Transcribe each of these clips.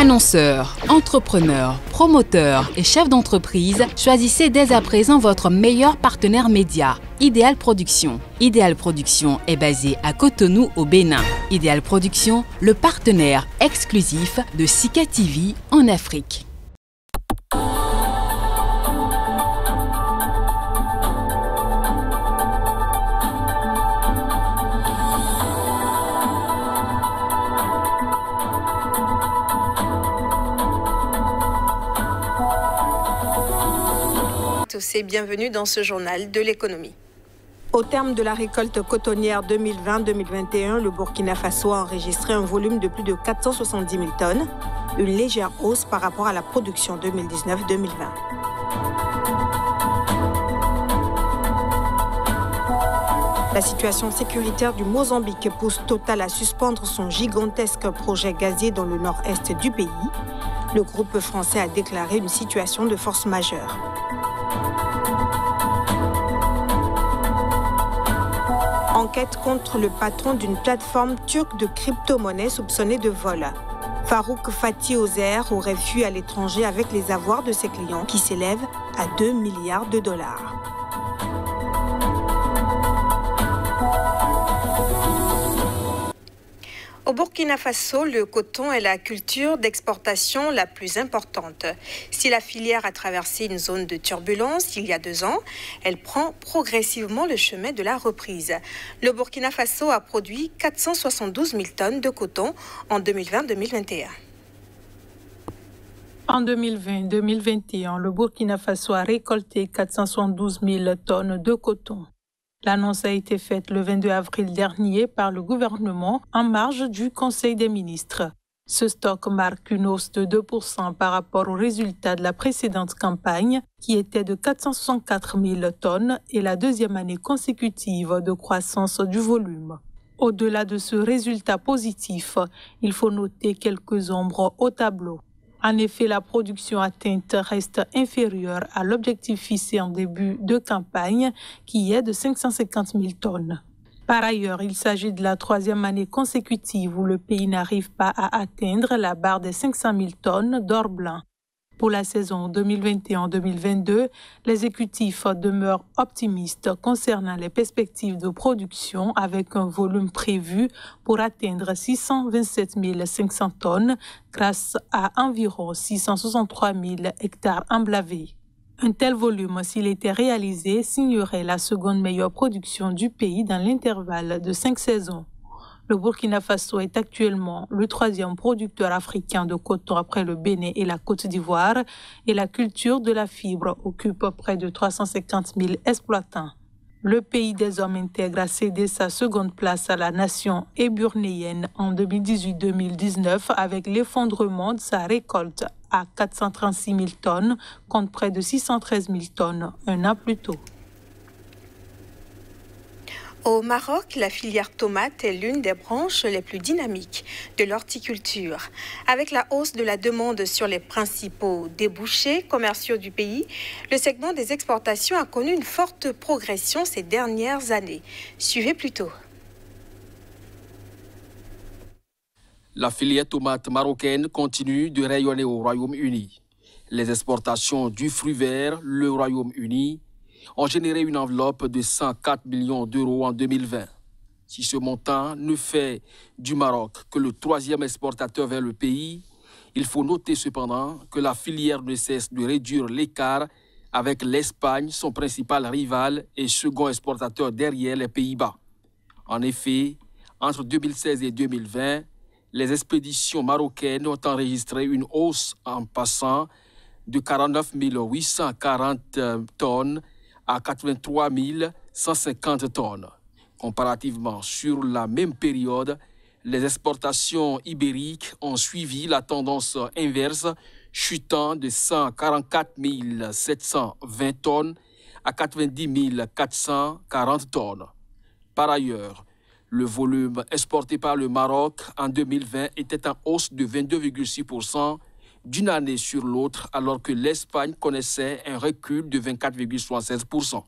Annonceurs, entrepreneurs, promoteurs et chefs d'entreprise, choisissez dès à présent votre meilleur partenaire média, Ideal Production. Ideal Production est basé à Cotonou au Bénin. Ideal Production, le partenaire exclusif de Sika TV en Afrique. Et bienvenue dans ce journal de l'économie. Au terme de la récolte cotonnière 2020-2021, le Burkina Faso a enregistré un volume de plus de 470 000 tonnes, une légère hausse par rapport à la production 2019-2020. La situation sécuritaire du Mozambique pousse Total à suspendre son gigantesque projet gazier dans le nord-est du pays. Le groupe français a déclaré une situation de force majeure. Enquête contre le patron d'une plateforme turque de crypto-monnaie soupçonnée de vol. Farouk Fatih Ozer aurait fui à l'étranger avec les avoirs de ses clients qui s'élèvent à 2 milliards de dollars. Au Burkina Faso, le coton est la culture d'exportation la plus importante. Si la filière a traversé une zone de turbulence il y a 2 ans, elle prend progressivement le chemin de la reprise. Le Burkina Faso a produit 472 000 tonnes de coton en 2020-2021. En 2020-2021, le Burkina Faso a récolté 472 000 tonnes de coton. L'annonce a été faite le 22 avril dernier par le gouvernement en marge du Conseil des ministres. Ce stock marque une hausse de 2% par rapport aux résultats de la précédente campagne, qui était de 464 000 tonnes et la deuxième année consécutive de croissance du volume. Au-delà de ce résultat positif, il faut noter quelques ombres au tableau. En effet, la production atteinte reste inférieure à l'objectif fixé en début de campagne, qui est de 550 000 tonnes. Par ailleurs, il s'agit de la 3e année consécutive où le pays n'arrive pas à atteindre la barre des 500 000 tonnes d'or blanc. Pour la saison 2021-2022, l'exécutif demeure optimiste concernant les perspectives de production avec un volume prévu pour atteindre 627 500 tonnes grâce à environ 663 000 hectares emblavés. Un tel volume, s'il était réalisé, signerait la seconde meilleure production du pays dans l'intervalle de 5 saisons. Le Burkina Faso est actuellement le 3e producteur africain de coton après le Bénin et la Côte d'Ivoire et la culture de la fibre occupe près de 350 000 exploitants. Le pays des hommes intègres a cédé sa seconde place à la nation éburnéenne en 2018-2019 avec l'effondrement de sa récolte à 436 000 tonnes contre près de 613 000 tonnes un an plus tôt. Au Maroc, la filière tomate est l'une des branches les plus dynamiques de l'horticulture. Avec la hausse de la demande sur les principaux débouchés commerciaux du pays, le segment des exportations a connu une forte progression ces dernières années. Suivez plutôt. La filière tomate marocaine continue de rayonner au Royaume-Uni. Les exportations du fruit vert, le Royaume-Uni, ont généré une enveloppe de 104 millions d'euros en 2020. Si ce montant ne fait du Maroc que le 3e exportateur vers le pays, il faut noter cependant que la filière ne cesse de réduire l'écart avec l'Espagne, son principal rival et second exportateur derrière les Pays-Bas. En effet, entre 2016 et 2020, les expéditions marocaines ont enregistré une hausse en passant de 49 840 tonnes à 83 150 tonnes. Comparativement, sur la même période, les exportations ibériques ont suivi la tendance inverse, chutant de 144 720 tonnes à 90 440 tonnes. Par ailleurs, le volume exporté par le Maroc en 2020 était en hausse de 22,6% d'une année sur l'autre, alors que l'Espagne connaissait un recul de 24,76%.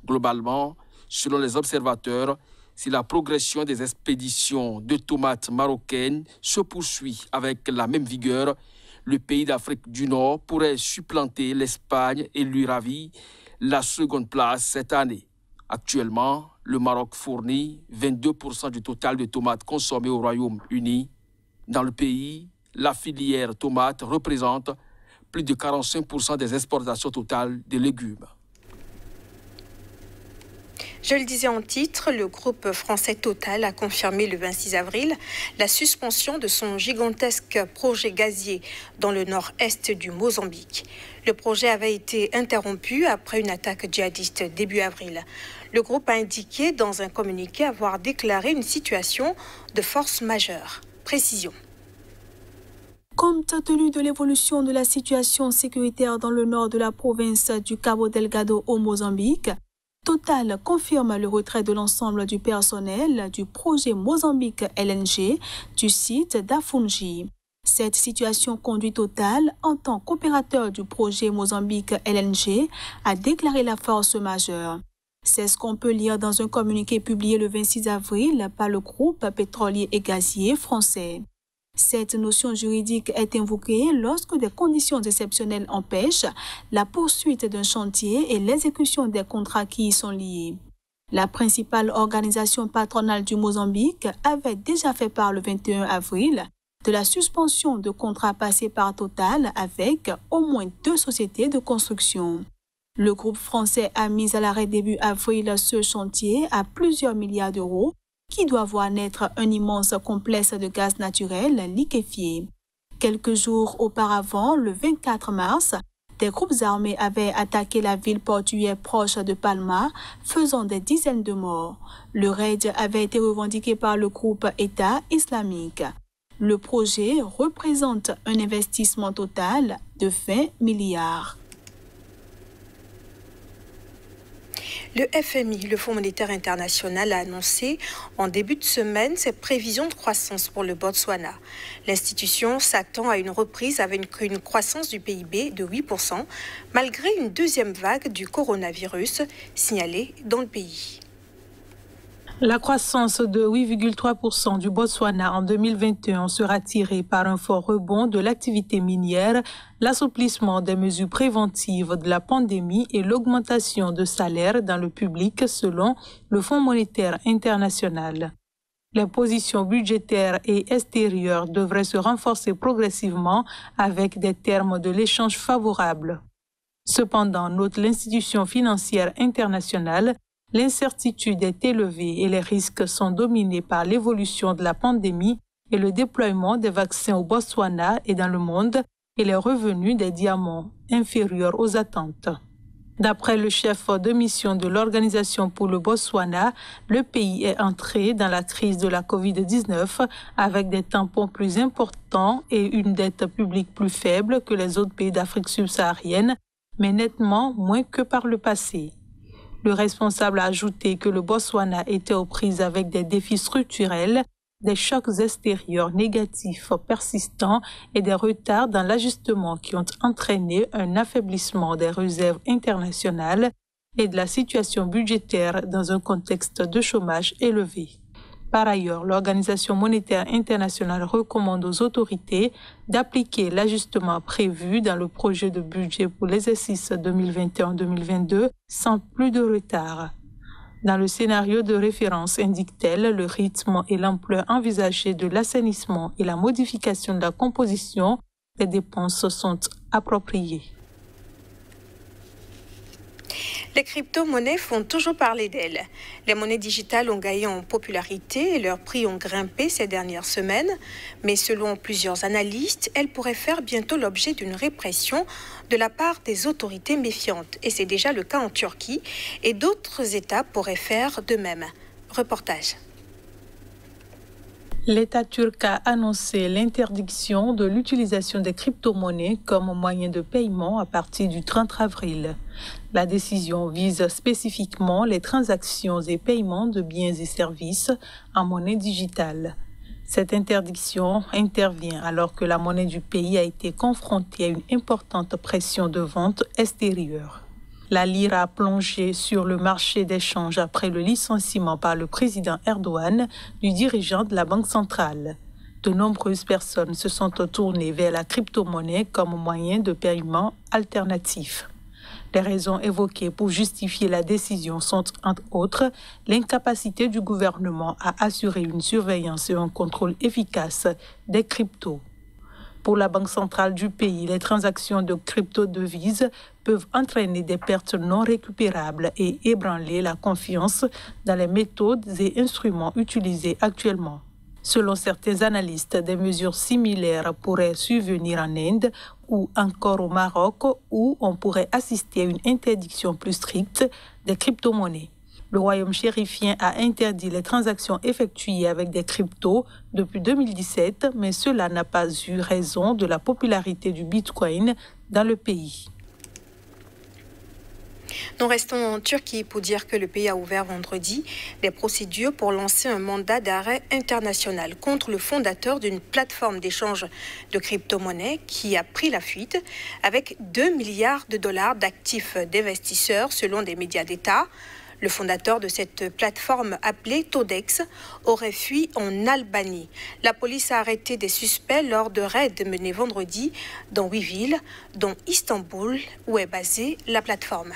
Globalement, selon les observateurs, Si la progression des expéditions de tomates marocaines se poursuit avec la même vigueur, le pays d'Afrique du Nord pourrait supplanter l'Espagne et lui ravir la seconde place cette année. Actuellement, le Maroc fournit 22% du total de tomates consommées au Royaume-Uni. Dans le pays, la filière tomate représente plus de 45% des exportations totales de légumes. Je le disais en titre, le groupe français Total a confirmé le 26 avril la suspension de son gigantesque projet gazier dans le nord-est du Mozambique. Le projet avait été interrompu après une attaque djihadiste début avril. Le groupe a indiqué dans un communiqué avoir déclaré une situation de force majeure. Précision. Compte tenu de l'évolution de la situation sécuritaire dans le nord de la province du Cabo Delgado au Mozambique, Total confirme le retrait de l'ensemble du personnel du projet Mozambique LNG du site d'Afungi. Cette situation conduit Total, en tant qu'opérateur du projet Mozambique LNG, à déclarer la force majeure. C'est ce qu'on peut lire dans un communiqué publié le 26 avril par le groupe pétrolier et gazier français. Cette notion juridique est invoquée lorsque des conditions exceptionnelles empêchent la poursuite d'un chantier et l'exécution des contrats qui y sont liés. La principale organisation patronale du Mozambique avait déjà fait part le 21 avril de la suspension de contrats passés par Total avec au moins 2 sociétés de construction. Le groupe français a mis à l'arrêt début avril ce chantier à plusieurs milliards d'euros qui doit voir naître un immense complexe de gaz naturel liquéfié. Quelques jours auparavant, le 24 mars, des groupes armés avaient attaqué la ville portuaire proche de Palma, faisant des dizaines de morts. Le raid avait été revendiqué par le groupe État islamique. Le projet représente un investissement total de 20 milliards. Le FMI, le Fonds monétaire international, a annoncé en début de semaine ses prévisions de croissance pour le Botswana. L'institution s'attend à une reprise avec une croissance du PIB de 8%, malgré une deuxième vague du coronavirus signalée dans le pays. La croissance de 8,3% du Botswana en 2021 sera tirée par un fort rebond de l'activité minière, l'assouplissement des mesures préventives de la pandémie et l'augmentation de salaires dans le public selon le Fonds monétaire international. Les positions budgétaires et extérieures devraient se renforcer progressivement avec des termes de l'échange favorables. Cependant, note l'institution financière internationale, l'incertitude est élevée et les risques sont dominés par l'évolution de la pandémie et le déploiement des vaccins au Botswana et dans le monde et les revenus des diamants inférieurs aux attentes. D'après le chef de mission de l'Organisation pour le Botswana, le pays est entré dans la crise de la COVID-19 avec des tampons plus importants et une dette publique plus faible que les autres pays d'Afrique subsaharienne, mais nettement moins que par le passé. Le responsable a ajouté que le Botswana était aux prises avec des défis structurels, des chocs extérieurs négatifs persistants et des retards dans l'ajustement qui ont entraîné un affaiblissement des réserves internationales et de la situation budgétaire dans un contexte de chômage élevé. Par ailleurs, l'Organisation monétaire internationale recommande aux autorités d'appliquer l'ajustement prévu dans le projet de budget pour l'exercice 2021-2022 sans plus de retard. Dans le scénario de référence, indique-t-elle, le rythme et l'ampleur envisagée de l'assainissement et la modification de la composition des dépenses sont appropriées. Les crypto-monnaies font toujours parler d'elles. Les monnaies digitales ont gagné en popularité et leurs prix ont grimpé ces dernières semaines. Mais selon plusieurs analystes, elles pourraient faire bientôt l'objet d'une répression de la part des autorités méfiantes. Et c'est déjà le cas en Turquie et d'autres États pourraient faire de même. Reportage. L'État turc a annoncé l'interdiction de l'utilisation des crypto-monnaies comme moyen de paiement à partir du 30 avril. La décision vise spécifiquement les transactions et paiements de biens et services en monnaie digitale. Cette interdiction intervient alors que la monnaie du pays a été confrontée à une importante pression de vente extérieure. La lire a plongé sur le marché d'échange après le licenciement par le président Erdogan du dirigeant de la Banque centrale. De nombreuses personnes se sont tournées vers la crypto-monnaie comme moyen de paiement alternatif. Les raisons évoquées pour justifier la décision sont, entre autres, l'incapacité du gouvernement à assurer une surveillance et un contrôle efficace des cryptos. Pour la Banque centrale du pays, les transactions de crypto-devises peuvent entraîner des pertes non récupérables et ébranler la confiance dans les méthodes et instruments utilisés actuellement. Selon certains analystes, des mesures similaires pourraient survenir en Inde ou encore au Maroc, où on pourrait assister à une interdiction plus stricte des crypto-monnaies. Le royaume chérifien a interdit les transactions effectuées avec des cryptos depuis 2017, mais cela n'a pas eu raison de la popularité du Bitcoin dans le pays. Nous restons en Turquie pour dire que le pays a ouvert vendredi des procédures pour lancer un mandat d'arrêt international contre le fondateur d'une plateforme d'échange de crypto-monnaies qui a pris la fuite avec 2 milliards de dollars d'actifs d'investisseurs selon des médias d'État. Le fondateur de cette plateforme appelée Todex aurait fui en Albanie. La police a arrêté des suspects lors de raids menés vendredi dans 8 villes, dont Istanbul, où est basée la plateforme.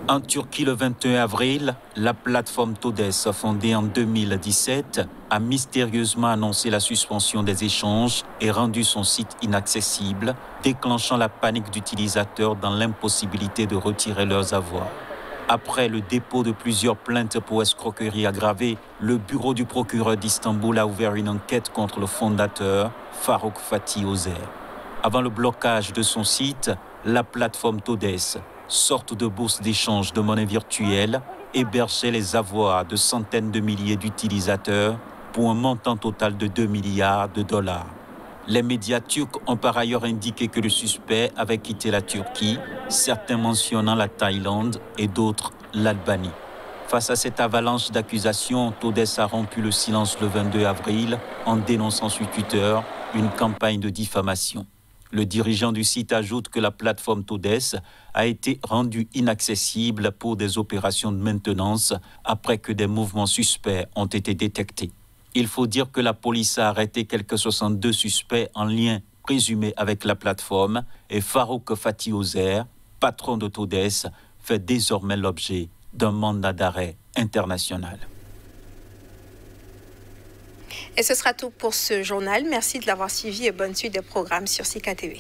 En Turquie, le 21 avril, la plateforme Todes, fondée en 2017, a mystérieusement annoncé la suspension des échanges et rendu son site inaccessible, déclenchant la panique d'utilisateurs dans l'impossibilité de retirer leurs avoirs. Après le dépôt de plusieurs plaintes pour escroquerie aggravée, le bureau du procureur d'Istanbul a ouvert une enquête contre le fondateur, Faruk Fatih Özer. Avant le blocage de son site, la plateforme Todes, sorte de bourse d'échange de monnaie virtuelle, hébergeait les avoirs de centaines de milliers d'utilisateurs pour un montant total de 2 milliards de dollars. Les médias turcs ont par ailleurs indiqué que le suspect avait quitté la Turquie, certains mentionnant la Thaïlande et d'autres l'Albanie. Face à cette avalanche d'accusations, Todes a rompu le silence le 22 avril en dénonçant sur Twitter une campagne de diffamation. Le dirigeant du site ajoute que la plateforme Todes a été rendue inaccessible pour des opérations de maintenance après que des mouvements suspects ont été détectés. Il faut dire que la police a arrêté quelques 62 suspects en lien présumé avec la plateforme et Faruk Fatih Özer, patron de Todes, fait désormais l'objet d'un mandat d'arrêt international. Et ce sera tout pour ce journal. Merci de l'avoir suivi et bonne suite des programmes sur Sika TV.